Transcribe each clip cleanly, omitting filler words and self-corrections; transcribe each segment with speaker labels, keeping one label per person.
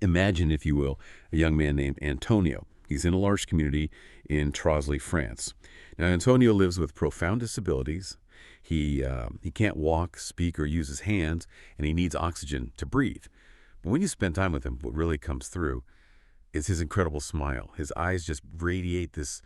Speaker 1: Imagine, if you will, a young man named Antonio. He's in a large community in Trosley, France. Now, Antonio lives with profound disabilities. He can't walk, speak, or use his hands, and he needs oxygen to breathe. But when you spend time with him, what really comes through is his incredible smile. His eyes just radiate this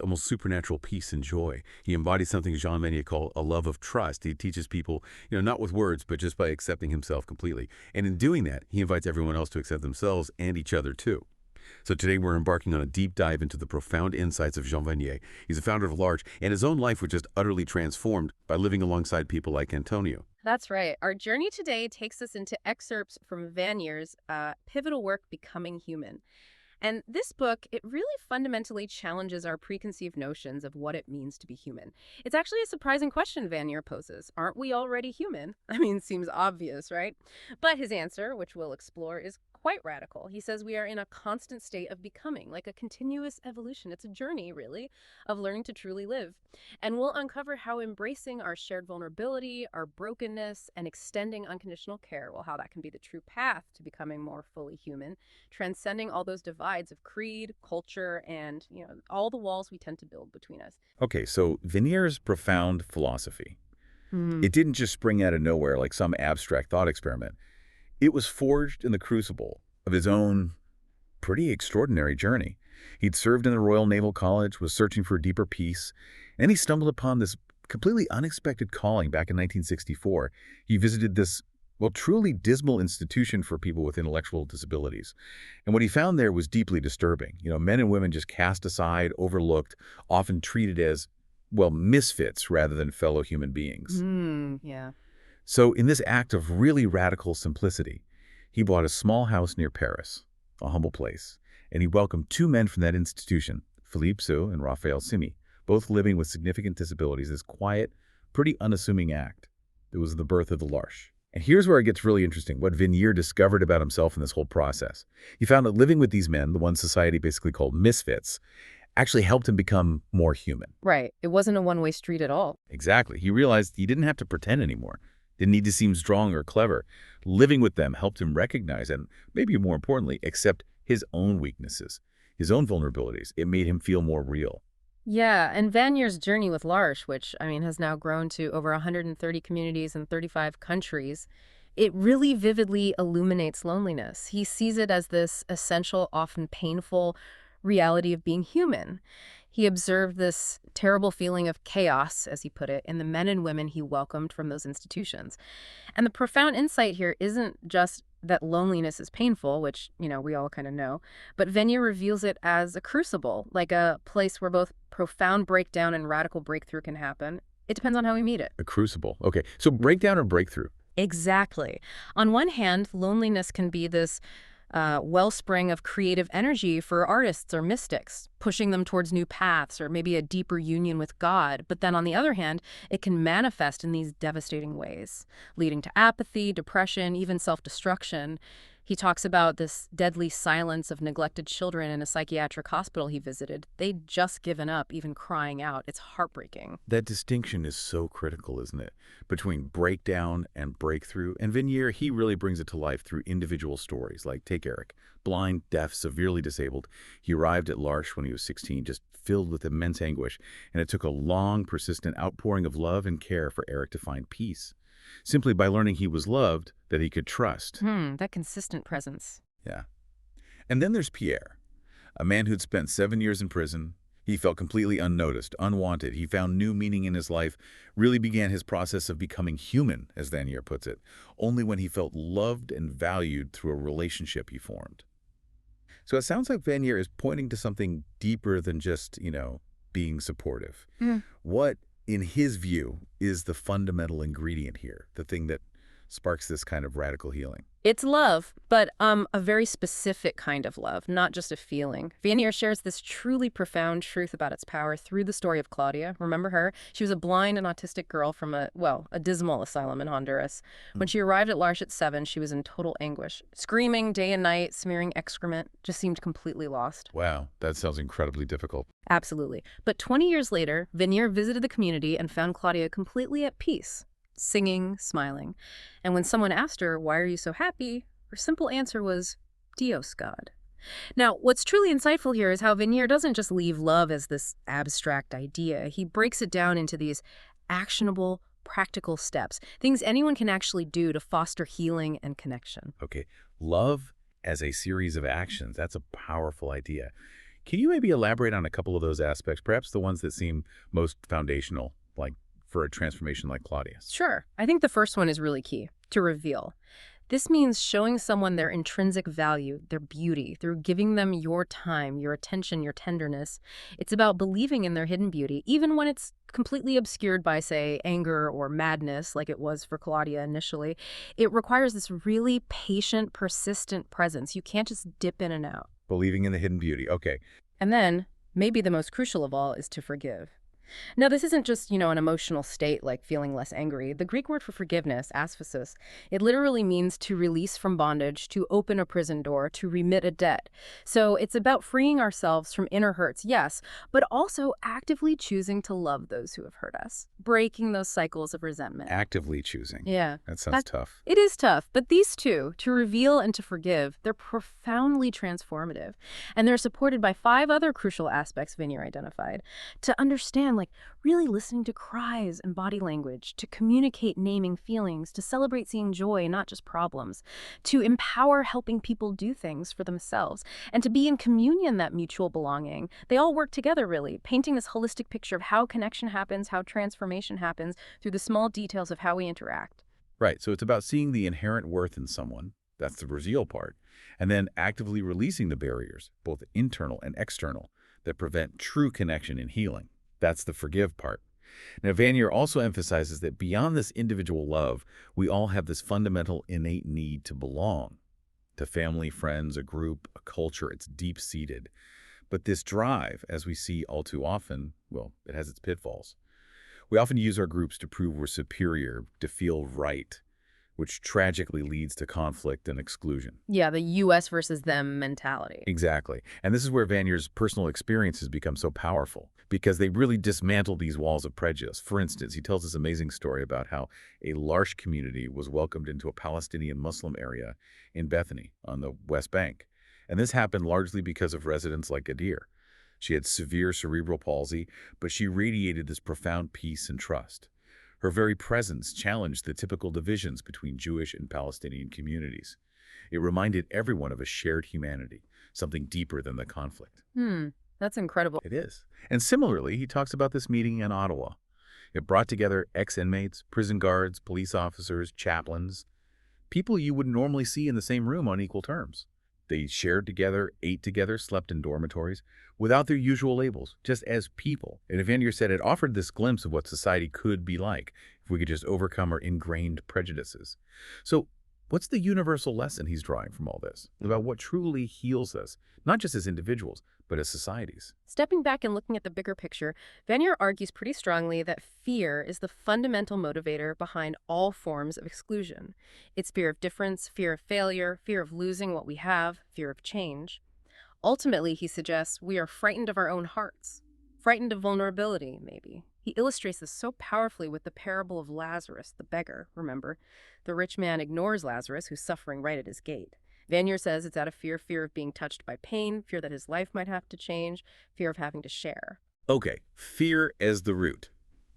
Speaker 1: almost supernatural peace and joy. He embodies something Jean Vanier called a love of trust. He teaches people, not with words, but just by accepting himself completely. And in doing that, he invites everyone else to accept themselves and each other too. So today we're embarking on a deep dive into the profound insights of Jean Vanier. He's a founder of L'Arche, and his own life was just utterly transformed by living alongside people like Antonio.
Speaker 2: That's right. Our journey today takes us into excerpts from Vanier's pivotal work, Becoming Human. And this book, it really fundamentally challenges our preconceived notions of what it means to be human. It's actually a surprising question Vanier poses. Aren't we already human? I mean, seems obvious, right? But his answer, which we'll explore, is quite radical. He says we are in a constant state of becoming, like a continuous evolution. It's a journey, really, of learning to truly live. And we'll uncover how embracing our shared vulnerability, our brokenness, and extending unconditional care, well, how that can be the true path to becoming more fully human, transcending all those divides of creed, culture, and, all the walls we tend to build between us.
Speaker 3: Okay, so Vanier's profound philosophy, it didn't just spring out of nowhere like some abstract thought experiment. It was forged in the crucible of his own pretty extraordinary journey. He'd served in the Royal Naval College, was searching for deeper peace, and he stumbled upon this completely unexpected calling back in 1964. He visited this, truly dismal institution for people with intellectual disabilities. And what he found there was deeply disturbing. Men and women just cast aside, overlooked, often treated as, misfits rather than fellow human beings.
Speaker 2: Yeah.
Speaker 3: So in this act of really radical simplicity, he bought a small house near Paris, a humble place, and he welcomed two men from that institution, Philippe Sou and Raphael Simi, both living with significant disabilities. This quiet, pretty unassuming act. It was the birth of the L'Arche. And here's where it gets really interesting, what Vanier discovered about himself in this whole process. He found that living with these men, the ones society basically called misfits, actually helped him become more human.
Speaker 2: Right. It wasn't a one-way street at all.
Speaker 3: Exactly. He realized he didn't have to pretend anymore. Didn't need to seem strong or clever. Living with them helped him recognize and, maybe more importantly, accept his own weaknesses, his own vulnerabilities. It made him feel more real.
Speaker 2: Yeah, and Vanier's journey with L'Arche, which, has now grown to over 130 communities in 35 countries, it really vividly illuminates loneliness. He sees it as this essential, often painful reality of being human. He observed this terrible feeling of chaos, as he put it, in the men and women he welcomed from those institutions. And the profound insight here isn't just that loneliness is painful, which, we all kind of know, but Vanier reveals it as a crucible, like a place where both profound breakdown and radical breakthrough can happen. It depends on how we meet it.
Speaker 3: A crucible. Okay, so breakdown or breakthrough?
Speaker 2: Exactly. On one hand, loneliness can be this wellspring of creative energy for artists or mystics, pushing them towards new paths or maybe a deeper union with God. But then on the other hand, it can manifest in these devastating ways, leading to apathy, depression, even self-destruction. He talks about this deadly silence of neglected children in a psychiatric hospital he visited. They'd just given up, even crying out. It's heartbreaking.
Speaker 3: That distinction is so critical, isn't it? Between breakdown and breakthrough. And Vanier, he really brings it to life through individual stories, like take Eric, blind, deaf, severely disabled. He arrived at L'Arche when he was 16, just filled with immense anguish. And it took a long, persistent outpouring of love and care for Eric to find peace. Simply by learning he was loved, that he could trust.
Speaker 2: That consistent presence.
Speaker 3: Yeah. And then there's Pierre, a man who'd spent 7 years in prison. He felt completely unnoticed, unwanted. He found new meaning in his life, really began his process of becoming human, as Vanier puts it, only when he felt loved and valued through a relationship he formed. So it sounds like Vanier is pointing to something deeper than just, being supportive. What, in his view, is the fundamental ingredient here, the thing that sparks this kind of radical healing?
Speaker 2: It's love, but a very specific kind of love, not just a feeling. Vanier shares this truly profound truth about its power through the story of Claudia. Remember her? She was a blind and autistic girl from a dismal asylum in Honduras. When she arrived at L'Arche at 7, she was in total anguish, screaming day and night, smearing excrement, just seemed completely lost.
Speaker 3: Wow, that sounds incredibly difficult.
Speaker 2: Absolutely. But 20 years later, Vanier visited the community and found Claudia completely at peace, singing, smiling. And when someone asked her, "Why are you so happy?" her simple answer was, Dios God. Now, what's truly insightful here is how Vanier doesn't just leave love as this abstract idea. He breaks it down into these actionable, practical steps, things anyone can actually do to foster healing and connection.
Speaker 3: Okay, love as a series of actions. That's a powerful idea. Can you maybe elaborate on a couple of those aspects, perhaps the ones that seem most foundational, like for a transformation like Claudia's?
Speaker 2: Sure. I think the first one is really key, to reveal. This means showing someone their intrinsic value, their beauty, through giving them your time, your attention, your tenderness. It's about believing in their hidden beauty, even when it's completely obscured by, say, anger or madness, like it was for Claudia initially. It requires this really patient, persistent presence. You can't just dip in and out.
Speaker 3: Believing in the hidden beauty. Okay.
Speaker 2: And then, maybe the most crucial of all is to forgive. Now, this isn't just, an emotional state like feeling less angry. The Greek word for forgiveness, asphysis, it literally means to release from bondage, to open a prison door, to remit a debt. So it's about freeing ourselves from inner hurts, yes, but also actively choosing to love those who have hurt us, breaking those cycles of resentment.
Speaker 3: Actively choosing.
Speaker 2: Yeah.
Speaker 3: That sounds tough.
Speaker 2: It is tough, but these two, to reveal and to forgive, they're profoundly transformative. And they're supported by 5 other crucial aspects Vanier identified. To understand, really listening to cries and body language, to communicate naming feelings, to celebrate seeing joy, not just problems, to empower helping people do things for themselves, and to be in communion, that mutual belonging. They all work together, really, painting this holistic picture of how connection happens, how transformation happens, through the small details of how we interact.
Speaker 3: Right, so it's about seeing the inherent worth in someone. That's the reveal part. And then actively releasing the barriers, both internal and external, that prevent true connection and healing. That's the forgive part. Now, Vanier also emphasizes that beyond this individual love, we all have this fundamental innate need to belong. To family, friends, a group, a culture, it's deep-seated. But this drive, as we see all too often, well, it has its pitfalls. We often use our groups to prove we're superior, to feel right, which tragically leads to conflict and exclusion.
Speaker 2: Yeah, the US versus them mentality.
Speaker 3: Exactly. And this is where Vanier's personal experiences become so powerful, because they really dismantle these walls of prejudice. For instance, he tells this amazing story about how a L'Arche community was welcomed into a Palestinian Muslim area in Bethany on the West Bank. And this happened largely because of residents like Adir. She had severe cerebral palsy, but she radiated this profound peace and trust. Her very presence challenged the typical divisions between Jewish and Palestinian communities. It reminded everyone of a shared humanity, something deeper than the conflict.
Speaker 2: That's incredible.
Speaker 3: It is. And similarly, he talks about this meeting in Ottawa. It brought together ex-inmates, prison guards, police officers, chaplains, people you wouldn't normally see in the same room on equal terms. They shared together, ate together, slept in dormitories, without their usual labels, just as people. And Vanier said it offered this glimpse of what society could be like if we could just overcome our ingrained prejudices. So what's the universal lesson he's drawing from all this about what truly heals us, not just as individuals, but as societies?
Speaker 2: Stepping back and looking at the bigger picture, Vanier argues pretty strongly that fear is the fundamental motivator behind all forms of exclusion. It's fear of difference, fear of failure, fear of losing what we have, fear of change. Ultimately, he suggests, we are frightened of our own hearts, frightened of vulnerability, maybe. He illustrates this so powerfully with the parable of Lazarus, the beggar, remember? The rich man ignores Lazarus, who's suffering right at his gate. Vanier says it's out of fear of being touched by pain, fear that his life might have to change, fear of having to share.
Speaker 3: Okay, fear as the root.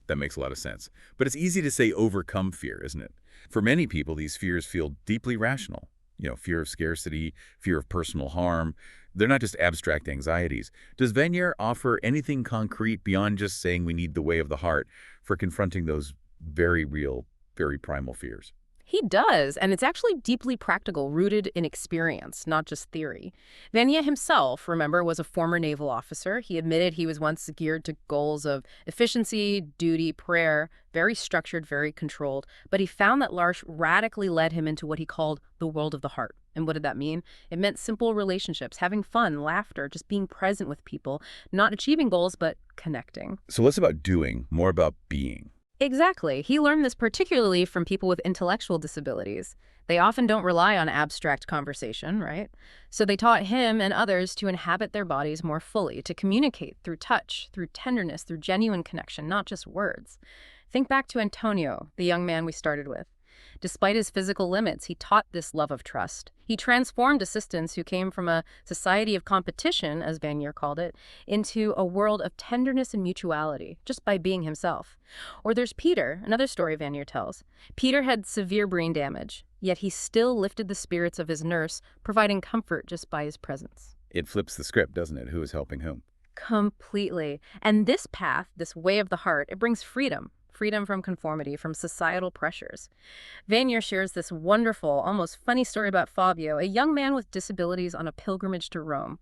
Speaker 3: That makes a lot of sense. But it's easy to say overcome fear, isn't it? For many people, these fears feel deeply rational. Fear of scarcity, fear of personal harm. They're not just abstract anxieties. Does Vanier offer anything concrete beyond just saying we need the way of the heart for confronting those very real, very primal fears?
Speaker 2: He does, and it's actually deeply practical, rooted in experience, not just theory. Vanier himself, remember, was a former naval officer. He admitted he was once geared to goals of efficiency, duty, prayer, very structured, very controlled. But he found that L'Arche radically led him into what he called the world of the heart. And what did that mean? It meant simple relationships, having fun, laughter, just being present with people, not achieving goals, but connecting.
Speaker 3: So less about doing, more about being.
Speaker 2: Exactly. He learned this particularly from people with intellectual disabilities. They often don't rely on abstract conversation, right? So they taught him and others to inhabit their bodies more fully, to communicate through touch, through tenderness, through genuine connection, not just words. Think back to Antonio, the young man we started with. Despite his physical limits, he taught this love of trust. He transformed assistants who came from a society of competition, as Vanier called it, into a world of tenderness and mutuality, just by being himself. Or there's Peter, another story Vanier tells. Peter had severe brain damage, yet he still lifted the spirits of his nurse, providing comfort just by his presence.
Speaker 3: It flips the script, doesn't it? Who is helping whom?
Speaker 2: Completely. And this path, this way of the heart, it brings freedom. Freedom from conformity, from societal pressures. Vanier shares this wonderful, almost funny story about Fabio, a young man with disabilities on a pilgrimage to Rome.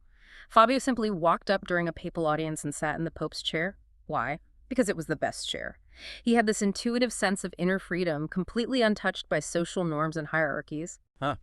Speaker 2: Fabio simply walked up during a papal audience and sat in the Pope's chair. Why? Because it was the best chair. He had this intuitive sense of inner freedom, completely untouched by social norms and hierarchies.
Speaker 3: Huh.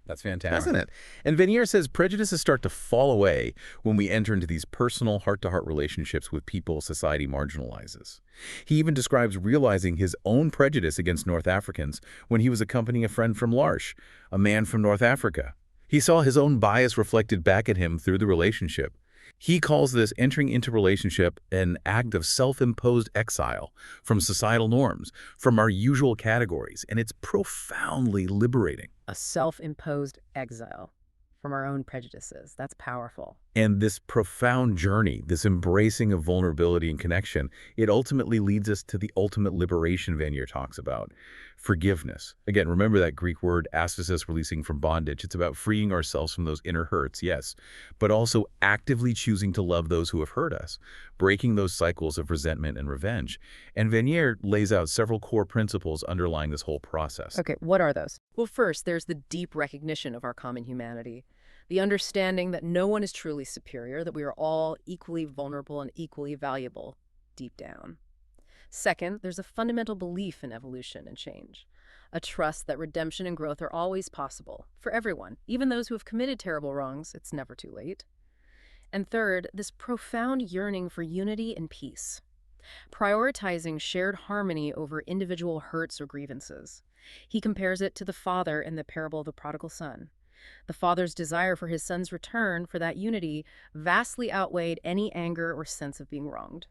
Speaker 3: That's fantastic.
Speaker 1: Doesn't it? And Vanier says prejudices start to fall away when we enter into these personal, heart-to-heart relationships with people society marginalizes. He even describes realizing his own prejudice against North Africans when he was accompanying a friend from L'Arche, a man from North Africa. He saw his own bias reflected back at him through the relationship. He calls this entering into relationship an act of self-imposed exile from societal norms, from our usual categories, and it's profoundly liberating.
Speaker 2: A self-imposed exile from our own prejudices. That's powerful.
Speaker 1: And this profound journey, this embracing of vulnerability and connection, it ultimately leads us to the ultimate liberation Vanier talks about. Forgiveness. Again, remember that Greek word, aphesis, releasing from bondage. It's about freeing ourselves from those inner hurts, yes, but also actively choosing to love those who have hurt us, breaking those cycles of resentment and revenge. And Vanier lays out several core principles underlying this whole process.
Speaker 2: Okay, what are those? Well, first, there's the deep recognition of our common humanity. The understanding that no one is truly superior, that we are all equally vulnerable and equally valuable deep down. Second, there's a fundamental belief in evolution and change, a trust that redemption and growth are always possible for everyone, even those who have committed terrible wrongs. It's never too late. And third, this profound yearning for unity and peace, prioritizing shared harmony over individual hurts or grievances. He compares it to the father in the parable of the prodigal son. The father's desire for his son's return, for that unity, vastly outweighed any anger or sense of being wronged.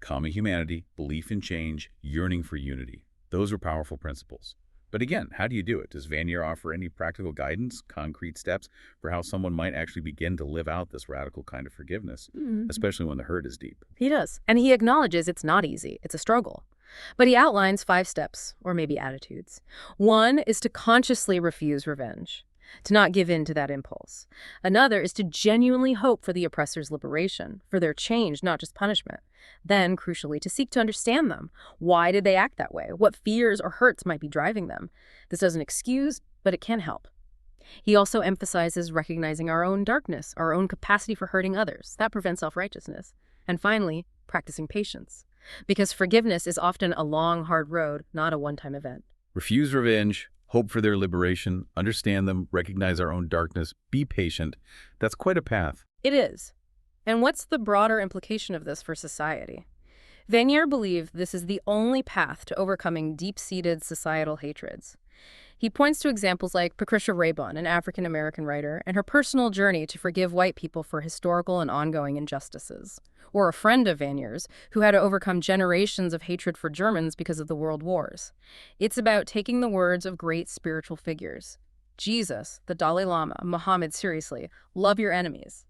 Speaker 3: Common humanity, belief in change, yearning for unity. Those are powerful principles. But again, how do you do it? Does Vanier offer any practical guidance, concrete steps for how someone might actually begin to live out this radical kind of forgiveness, especially when the hurt is deep?
Speaker 2: He does. And he acknowledges it's not easy. It's a struggle. But he outlines 5 steps, or maybe attitudes. One is to consciously refuse revenge, to not give in to that impulse. Another is to genuinely hope for the oppressor's liberation, for their change, not just punishment. Then, crucially, to seek to understand them. Why did they act that way? What fears or hurts might be driving them? This doesn't excuse, but it can help. He also emphasizes recognizing our own darkness, our own capacity for hurting others. That prevents self-righteousness. And finally, practicing patience. Because forgiveness is often a long, hard road, not a one-time event.
Speaker 3: Refuse revenge, hope for their liberation, understand them, recognize our own darkness, be patient. That's quite a path.
Speaker 2: It is. And what's the broader implication of this for society? Vanier believed this is the only path to overcoming deep-seated societal hatreds. He points to examples like Patricia Raybon, an African-American writer, and her personal journey to forgive white people for historical and ongoing injustices. Or a friend of Vanier's, who had to overcome generations of hatred for Germans because of the World Wars. It's about taking the words of great spiritual figures. Jesus, the Dalai Lama, Muhammad, seriously, love your enemies.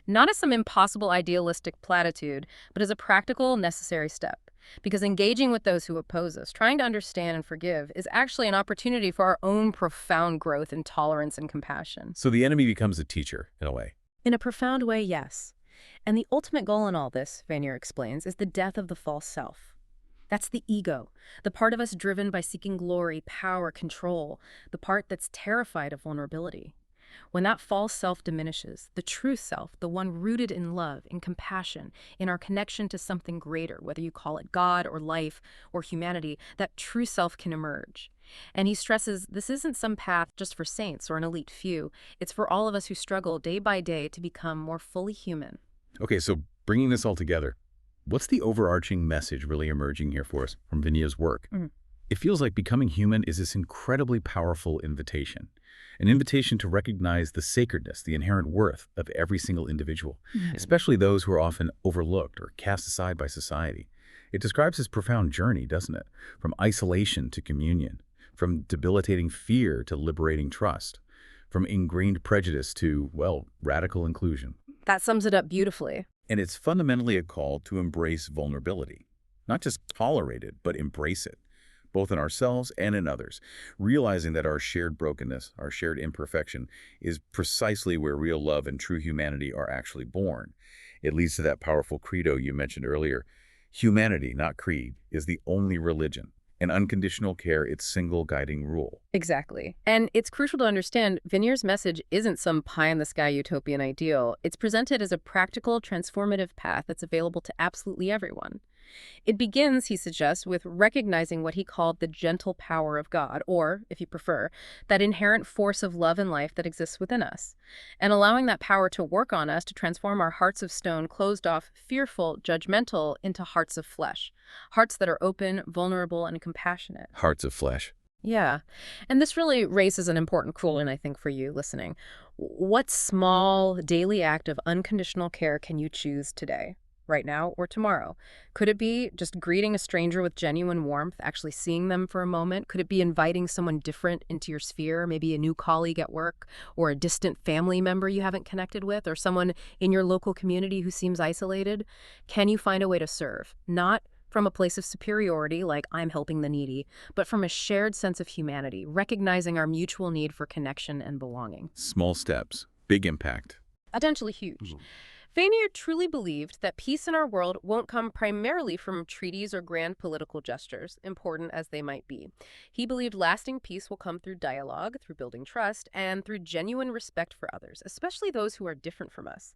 Speaker 2: Not as some impossible idealistic platitude, but as a practical, necessary step. Because engaging with those who oppose us, trying to understand and forgive, is actually an opportunity for our own profound growth in tolerance and compassion.
Speaker 1: So the enemy becomes a teacher, in a way.
Speaker 2: In a profound way, yes. And the ultimate goal in all this, Vanier explains, is the death of the false self. That's the ego, the part of us driven by seeking glory, power, control, the part that's terrified of vulnerability. When that false self diminishes, the true self, the one rooted in love, in compassion, in our connection to something greater, whether you call it God or life or humanity, that true self can emerge. And he stresses this isn't some path just for saints or an elite few. It's for all of us who struggle day by day to become more fully human.
Speaker 1: Okay, so bringing this all together, what's the overarching message really emerging here for us from Vanier's work? It feels like becoming human is this incredibly powerful invitation. An invitation to recognize the sacredness, the inherent worth of every single individual, especially those who are often overlooked or cast aside by society. It describes his profound journey, doesn't it? From isolation to communion,
Speaker 3: from debilitating fear to liberating trust, from ingrained prejudice to, well, radical inclusion.
Speaker 2: That sums it up beautifully.
Speaker 3: And it's fundamentally a call to embrace vulnerability. Not just tolerate it, but embrace it, both in ourselves and in others, realizing that our shared brokenness, our shared imperfection, is precisely where real love and true humanity are actually born. It leads to that powerful credo you mentioned earlier. Humanity, not creed, is the only religion, and unconditional care its single guiding rule.
Speaker 2: Exactly. And it's crucial to understand Vanier's message isn't some pie-in-the-sky utopian ideal. It's presented as a practical, transformative path that's available to absolutely everyone. It begins, he suggests, with recognizing what he called the gentle power of God, or, if you prefer, that inherent force of love and life that exists within us, and allowing that power to work on us to transform our hearts of stone, closed off, fearful, judgmental, into hearts of flesh, hearts that are open, vulnerable, and compassionate.
Speaker 3: Hearts of flesh.
Speaker 2: Yeah. And this really raises an important question, I think, for you listening. What small daily act of unconditional care can you choose today? Right now or tomorrow? Could it be just greeting a stranger with genuine warmth, actually seeing them for a moment? Could it be inviting someone different into your sphere, maybe a new colleague at work or a distant family member you haven't connected with, or someone in your local community who seems isolated? Can you find a way to serve? Not from a place of superiority, like I'm helping the needy, but from a shared sense of humanity, recognizing our mutual need for connection and belonging.
Speaker 3: Small steps, big impact.
Speaker 2: Potentially huge. Vanier truly believed that peace in our world won't come primarily from treaties or grand political gestures, important as they might be. He believed lasting peace will come through dialogue, through building trust, and through genuine respect for others, especially those who are different from us.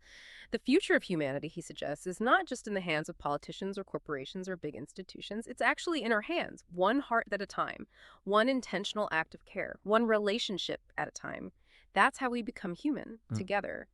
Speaker 2: The future of humanity, he suggests, is not just in the hands of politicians or corporations or big institutions. It's actually in our hands, one heart at a time, one intentional act of care, one relationship at a time. That's how we become human, together.